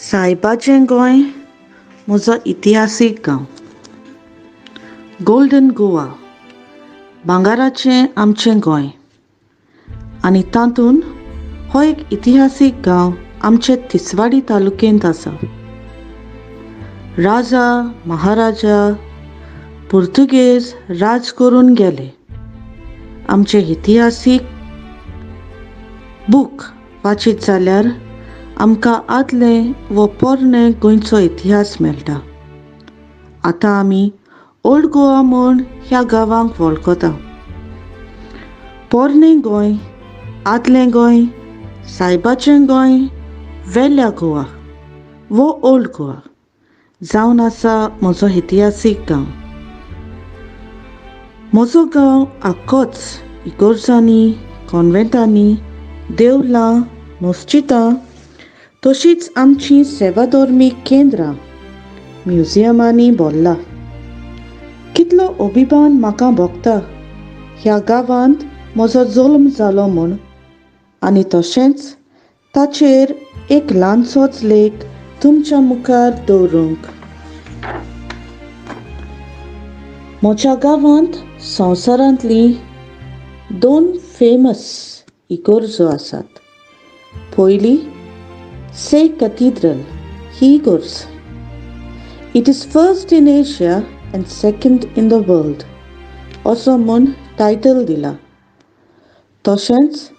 सायबाचें गोंय म्हजो इतिहासीक गांव. गोल्डन गोवा, भांगाराचें आमचें गोंय. आनी तातूंत हो एक इतिहासीक गांव आमचे तिसवाडी तालुक्यांत आसा. राजा महाराजा पुर्तुगेज राज करून गेले. आमचे इतिहासीक बूक वाचीत जाल्यार आमकां आदलें व पोरणें गोंयचो इतिहास मेळटा. आतां आमी ओल्ड गोवा म्हूण ह्या गांवांक वळखता. पोरणें गोंय, आदलें गोंय, सायबाचें गोंय, वेल्या गोवा वो ओल्ड गोवा जावन आसा म्हजो इतिहासीक गांव. म्हजो गांव आख्खोच इगोर्जांनी, कॉन्वेंटांनी, देवळां, मस्जिदां, तशींच आमचीं सेवाधर्मीक केंद्रां, म्युजियमांनी भरला. कितलो अभिमान म्हाका भोगता ह्या गांवांत म्हजो जल्म जालो म्हूण, आनी तशेंच ताचेर एक ल्हानसोच लेख तुमच्या मुखार दवरूंक. म्हज्या गांवांत संवसारांतलीं 2 फेमस इगोर्जो आसात. पयली सेंट कॅथिड्रल ही इगोर्ज. It is first in Asia and second in the world असो म्हूण टायटल दिला. तशेंच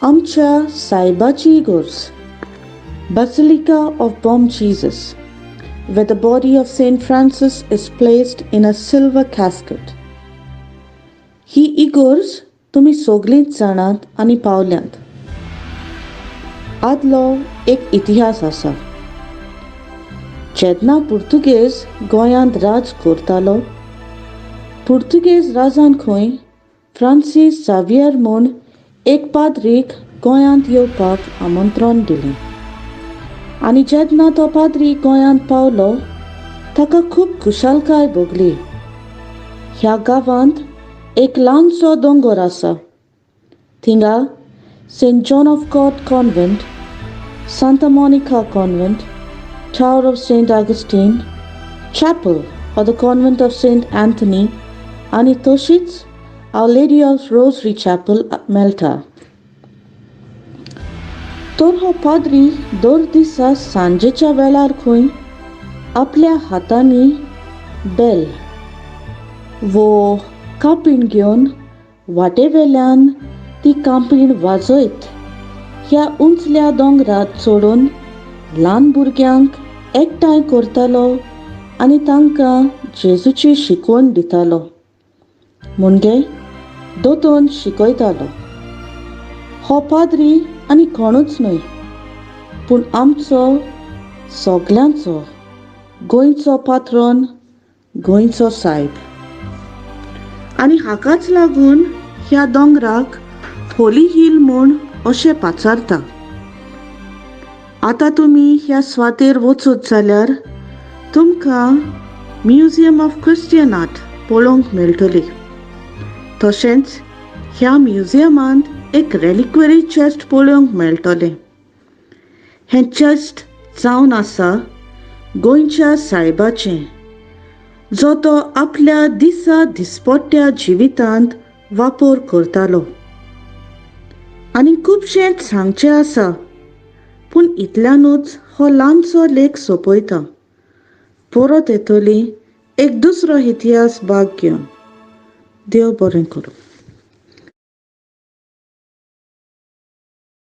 आमच्या सायबाची इगोर्ज, Basilica of Bom Jesus, where the body of Saint Francis is placed in a silver casket. ही इगोर्ज तुमी सगळींच जाणात आनी पावल्यांत. आदलो एक इतिहास आसा. जेन्ना पुर्तुगेज गोंयांत राज करतालो, पुर्तुगेज राजान खंय फ्रांसीस झावियर म्हूण एक पाद्रीक गोंयांत येवपाक आमंत्रण दिलें. आनी जेन्ना तो पाद्री गोंयांत पावलो, ताका खूब खुशालकाय भोगली. ह्या गांवांत एक ल्हानसो दोंगर आसा. थिंगा saint John of God convent, Santa Monica convent, Tower of St. Augustine, Chapel or the Convent of St. Anthony आणि तशीच Our Lady of Rosary Chapel मेळटा. तर हो पाद्री दर दिसा सांजेच्या वेळार खंय आपल्या हातांनी बेल वो कापीण घेवन वाटेवेल्यान ती कापीण वाजयत ह्या उंचल्या दोंगरार चडून ल्हान भुरग्यांक एकठांय करतालो आनी तांकां जेजूची शिकवण दितालो. म्हणजे दोतोन शिकयतालो. हो पाद्री आनी कोणूच न्हय, पूण आमचो सगल्यांचो गोंयचो पात्रोन, गोंयचो सायब. आनी हाकाच लागून ह्या दोंगराक होली हिल म्हूण अशें पाचारता. आतां तुमी ह्या स्वातेर वचत जाल्यार तुमकां म्युजियम ऑफ क्रिस्टियन आर्ट पळोवंक मेळटली. तशेंच ह्या म्युजियमांत एक रेलिक्वरी चेस्ट पळोवंक मेळटलें. हें चेस्ट जावन आसा गोंयच्या सायबाचें, जो तो आपल्या दिसा दिसपट्ट्या जिवितांत वापर करतालो. आनी खुबशें सांगचें आसा, पूण इतल्यानूच हो ल्हानसो लेख सोंपयता. परत येतली एक दुसरो इतिहास भाग घेवन. देव बरें करूं.